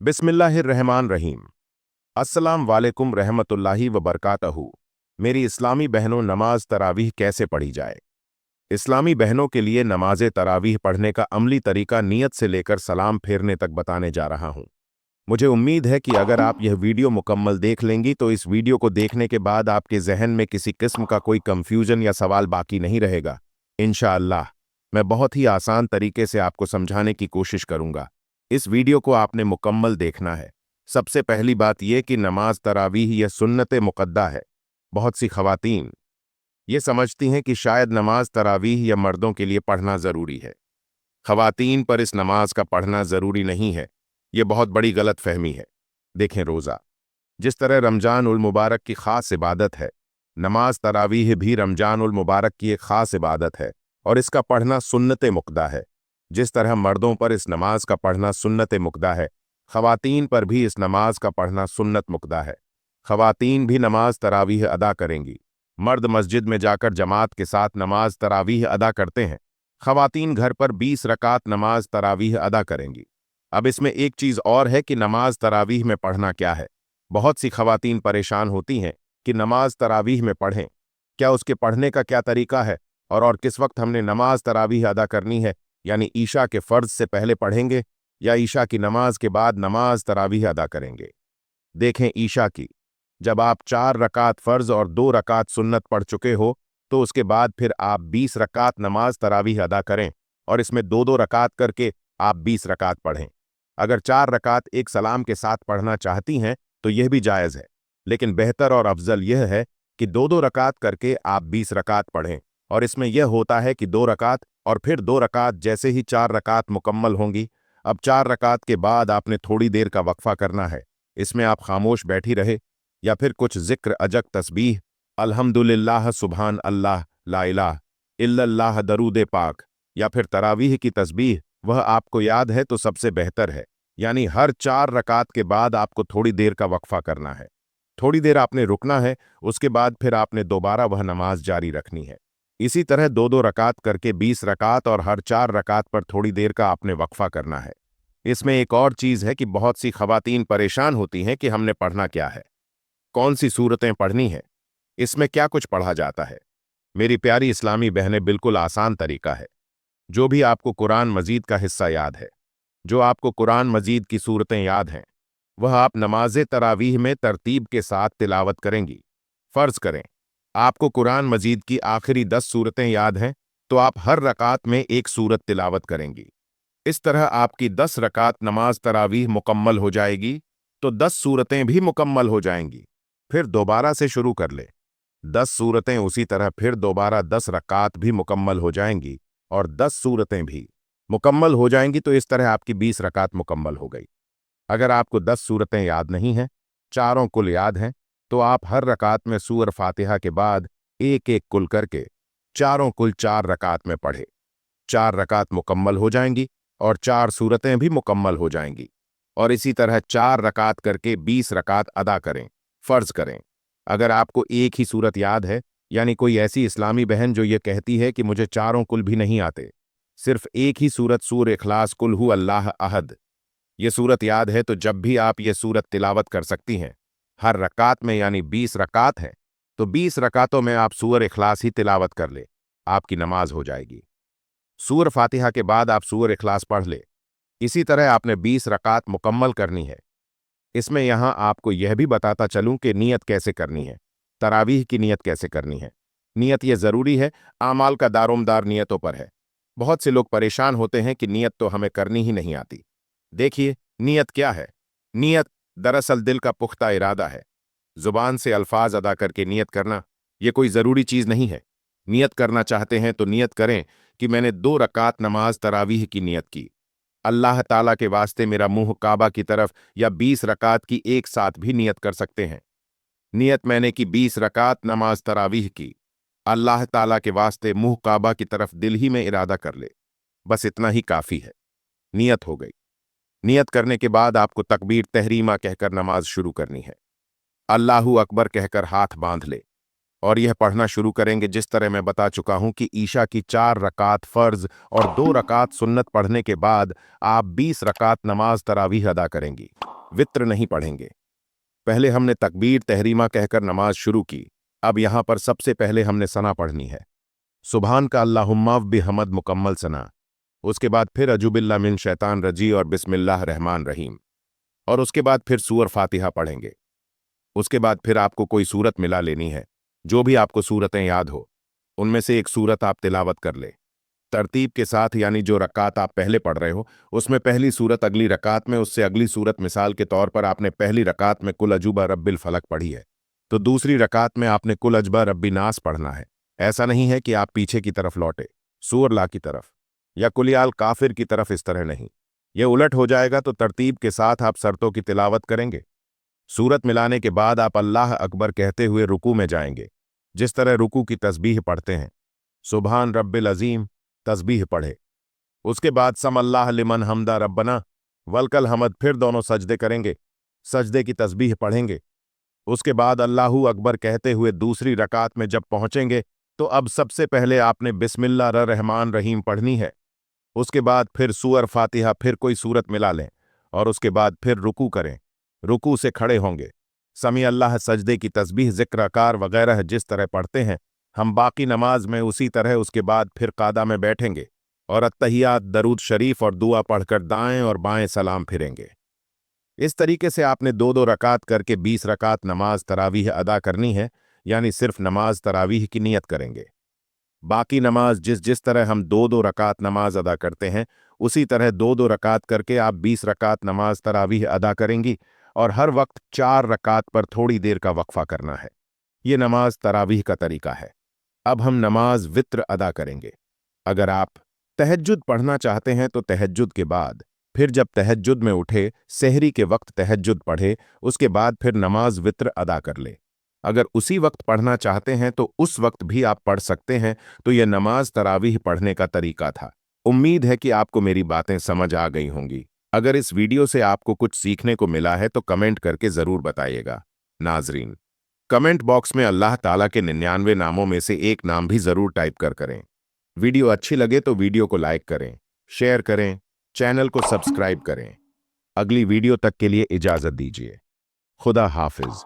बिस्मिल्लाहिर्रहमानिर्रहीम। अस्सलाम वालेकुम रहमतुल्लाहि व बरकातहू। मेरी इस्लामी बहनों, नमाज तरावीह कैसे पढ़ी जाए। इस्लामी बहनों के लिए नमाज तरावीह पढ़ने का अमली तरीका नियत से लेकर सलाम फेरने तक बताने जा रहा हूँ। मुझे उम्मीद है कि अगर आप यह वीडियो मुकम्मल देख लेंगी तो इस वीडियो को देखने के बाद आपके जहन में किसी किस्म का कोई कंफ्यूजन या सवाल बाकी नहीं रहेगा। इंशाअल्लाह मैं बहुत ही आसान तरीके से आपको समझाने की कोशिश करूंगा। इस वीडियो को आपने मुकम्मल देखना है। सबसे पहली बात यह कि नमाज तरावीह यह सुन्नत मुक़द्दा है। बहुत सी ख़वातीन ये समझती हैं कि शायद नमाज तरावीह या मर्दों के लिए पढ़ना ज़रूरी है। ख़वातीन पर इस नमाज का पढ़ना ज़रूरी नहीं है, ये बहुत बड़ी गलत फहमी है। देखें, रोज़ा जिस तरह रमजान उल मुबारक की ख़ास इबादत है, नमाज तरावीह भी रमजान उल मुबारक की एक ख़ास इबादत है और इसका पढ़ना सुन्नत मुक़द्दा है। जिस तरह मर्दों पर इस नमाज का पढ़ना सुन्नत मुक़द्दा है, ख़वातीन पर भी इस नमाज का पढ़ना सुन्नत मुक़द्दा है। ख़वातीन भी नमाज तरावीह अदा करेंगी। मर्द मस्जिद में जाकर जमात के साथ नमाज तरावीह अदा करते हैं। ख़वातीन घर पर 20 रकात नमाज तरावीह अदा करेंगी। अब इसमें एक चीज़ और है कि नमाज तरावीह में पढ़ना क्या है। बहुत सी ख़वातीन परेशान होती हैं कि नमाज तरावीह में पढ़ें, क्या उसके पढ़ने का क्या तरीका है और किस वक्त हमने नमाज तरावीह अदा करनी है, यानी ईशा के फ़र्ज से पहले पढ़ेंगे या ईशा की नमाज के बाद नमाज तरावीह अदा करेंगे। देखें, ईशा की जब आप 4 रकात फ़र्ज और 2 रकात सुन्नत पढ़ चुके हो तो उसके बाद फिर आप 20 रकात नमाज तरावीह अदा करें और इसमें 2-2 रकात करके आप 20 रकात पढ़ें। अगर 4 रकात एक सलाम के साथ पढ़ना चाहती हैं तो यह भी जायज़ है, लेकिन बेहतर और अफजल यह है कि 2-2 रकात करके आप 20 रकात पढ़ें और इसमें यह होता है कि 2 रकात और फिर 2 रकात जैसे ही 4 रकात मुकम्मल होंगी, अब 4 रकात के बाद आपने थोड़ी देर का वक्फा करना है। इसमें आप खामोश बैठी रहे या फिर कुछ जिक्र, अजक, तस्बीह, अल्हम्दुलिल्लाह, सुभान अल्लाह, ला इलाहा इल्लल्लाह, दरूद पाक या फिर तरावीह की तस्बीह वह आपको याद है तो सबसे बेहतर है। यानी हर 4 रकात के बाद आपको थोड़ी देर का वक्फा करना है। थोड़ी देर आपने रुकना है, उसके बाद फिर आपने दोबारा वह नमाज जारी रखनी है। इसी तरह 2-2 रकात करके 20 रकात और हर 4 रकात पर थोड़ी देर का आपने वक्फा करना है। इसमें एक और चीज़ है कि बहुत सी ख़वातीन परेशान होती हैं कि हमने पढ़ना क्या है, कौन सी सूरतें पढ़नी है, इसमें क्या कुछ पढ़ा जाता है। मेरी प्यारी इस्लामी बहनें, बिल्कुल आसान तरीका है। जो भी आपको कुरान मजीद का हिस्सा याद है, जो आपको कुरान मजीद की सूरतें याद हैं, वह आप नमाज तरावीह में तरतीब के साथ तिलावत करेंगी। फ़र्ज़ करें आपको कुरान मजीद की आखिरी 10 सूरतें याद हैं तो आप हर रकात में एक सूरत तिलावत करेंगी। इस तरह आपकी 10 रकात नमाज तरावीह मुकम्मल हो जाएगी तो 10 सूरतें भी मुकम्मल हो जाएंगी। फिर दोबारा से शुरू कर ले, 10 सूरतें, उसी तरह फिर दोबारा 10 रकात भी मुकम्मल हो जाएंगी और 10 सूरतें भी मुकम्मल हो जाएंगी। तो इस तरह आपकी 20 रकात मुकम्मल हो गई। अगर आपको 10 सूरतें याद नहीं हैं, चारों कुल याद हैं, तो आप हर रकात में सूरह फातिहा के बाद एक एक कुल करके चारों कुल 4 रकात में पढ़े। 4 रकात मुकम्मल हो जाएंगी और 4 सूरतें भी मुकम्मल हो जाएंगी और इसी तरह 4 रकात करके 20 रकात अदा करें। फ़र्ज़ करें अगर आपको एक ही सूरत याद है, यानी कोई ऐसी इस्लामी बहन जो ये कहती है कि मुझे चारों कुल भी नहीं आते, सिर्फ एक ही सूरत सूरह इखलास, कुल हु अल्लाह अहद, ये सूरत याद है, तो जब भी आप ये सूरत तिलावत कर सकती हैं। हर रकात में, यानी 20 रकात है तो 20 रकातों में आप सूरह इखलास ही तिलावत कर ले, आपकी नमाज हो जाएगी। सूरह फातिहा के बाद आप सूरह इखलास पढ़ ले। इसी तरह आपने 20 रकात मुकम्मल करनी है। इसमें यहाँ आपको यह भी बताता चलूं कि नियत कैसे करनी है, तरावीह की नियत कैसे करनी है। नियत यह ज़रूरी है, आमाल का दारोमदार नियतों पर है। बहुत से लोग परेशान होते हैं कि नियत तो हमें करनी ही नहीं आती। देखिए, नियत क्या है। नियत दरअसल दिल का पुख्ता इरादा है। जुबान से अल्फाज अदा करके नियत करना यह कोई ज़रूरी चीज़ नहीं है। नियत करना चाहते हैं तो नियत करें कि मैंने 2 रकात नमाज तरावीह की नियत की, अल्लाह ताला के वास्ते मेरा मुंह काबा की तरफ, या 20 रकात की एक साथ भी नियत कर सकते हैं। नियत मैंने की 20 रकात नमाज तरावीह की, अल्लाह ताला के वास्ते मुंह काबा की तरफ दिल ही में इरादा कर ले, बस इतना ही काफ़ी है। नियत हो गई। नियत करने के बाद आपको तकबीर तहरीमा कहकर नमाज शुरू करनी है। अल्लाहू अकबर कहकर हाथ बांध ले और यह पढ़ना शुरू करेंगे जिस तरह मैं बता चुका हूं कि ईशा की 4 रकात फ़र्ज और 2 रकात सुन्नत पढ़ने के बाद आप 20 रकात नमाज तरावीह अदा करेंगी। वित्र नहीं पढ़ेंगे। पहले हमने तकबीर तहरीमा कहकर नमाज शुरू की, अब यहां पर सबसे पहले हमने सना पढ़नी है। सुबहान का अल्लाहुम्मा बिहमद मुकम्मल सना। उसके बाद फिर अजूबिल्ला मिन शैतान रजी और बिस्मिल्लाह रहमान रहीम, और उसके बाद फिर सूर फातिहा पढ़ेंगे। उसके बाद फिर आपको कोई सूरत मिला लेनी है, जो भी आपको सूरतें याद हो उनमें से एक सूरत आप तिलावत कर ले तरतीब के साथ, यानी जो रकात आप पहले पढ़ रहे हो उसमें पहली सूरत अगली रकात में उससे अगली सूरत। मिसाल के तौर पर आपने पहली रकात में कुल अजूबा रब्बिल फलक पढ़ी है, तो दूसरी रकात में आपने कुल अजबा रब्बी नास पढ़ना है। ऐसा नहीं है कि आप पीछे की तरफ लौटे, सूर ला की तरफ या कुलियाल काफिर की तरफ, इस तरह नहीं। यह उलट हो जाएगा तो तरतीब के साथ आप शर्तों की तिलावत करेंगे। सूरत मिलाने के बाद आप अल्लाह अकबर कहते हुए रुकू में जाएंगे, जिस तरह रुकू की तस्बीह पढ़ते हैं, सुबहान रब्बिल अजीम तस्बीह पढ़े। उसके बाद सम अल्लाह लिमन हमदा रब्बना वलकल हमद, फिर दोनों सजदे करेंगे, सजदे की तस्बीह पढ़ेंगे। उसके बाद अल्लाहू अकबर कहते हुए दूसरी रकात में जब पहुंचेंगे तो अब सबसे पहले आपने बिस्मिल्लाह रहमान रहीम पढ़नी है। उसके बाद फिर सूअर फातिहा, फिर कोई सूरत मिला लें, और उसके बाद फिर रुकू करें। रुकू से खड़े होंगे, समी अल्लाह, सजदे की तस्बीह, जिक्र वगैरह जिस तरह पढ़ते हैं हम बाकी नमाज में उसी तरह। उसके बाद फिर कादा में बैठेंगे और अत्तहियात, दरूद शरीफ और दुआ पढ़कर दाएं और बाएं सलाम फिरेंगे। इस तरीके से आपने दो दो रकात करके 20 रकात नमाज तरावीह अदा करनी है, यानी सिर्फ नमाज तरावीह की नियत करेंगे। बाकी नमाज जिस जिस तरह हम दो दो रकात नमाज अदा करते हैं उसी तरह दो दो रकात करके आप 20 रकात नमाज तरावीह अदा करेंगी, और हर वक्त 4 रकात पर थोड़ी देर का वक्फा करना है। ये नमाज तरावीह का तरीका है। अब हम नमाज वित्र अदा करेंगे। अगर आप तहज्जुद पढ़ना चाहते हैं तो तहज्जुद के बाद फिर जब तहज्जुद में उठे सहरी के वक्त तहज्जुद पढ़े, उसके बाद फिर नमाज वित्र अदा कर ले। अगर उसी वक्त पढ़ना चाहते हैं तो उस वक्त भी आप पढ़ सकते हैं। तो यह नमाज तरावीह पढ़ने का तरीका था। उम्मीद है कि आपको मेरी बातें समझ आ गई होंगी। अगर इस वीडियो से आपको कुछ सीखने को मिला है तो कमेंट करके जरूर बताइएगा। नाजरीन, कमेंट बॉक्स में अल्लाह ताला के 99 नामों में से एक नाम भी जरूर टाइप करें। वीडियो अच्छी लगे तो वीडियो को लाइक करें, शेयर करें, चैनल को सब्सक्राइब करें। अगली वीडियो तक के लिए इजाजत दीजिए। खुदा हाफिज।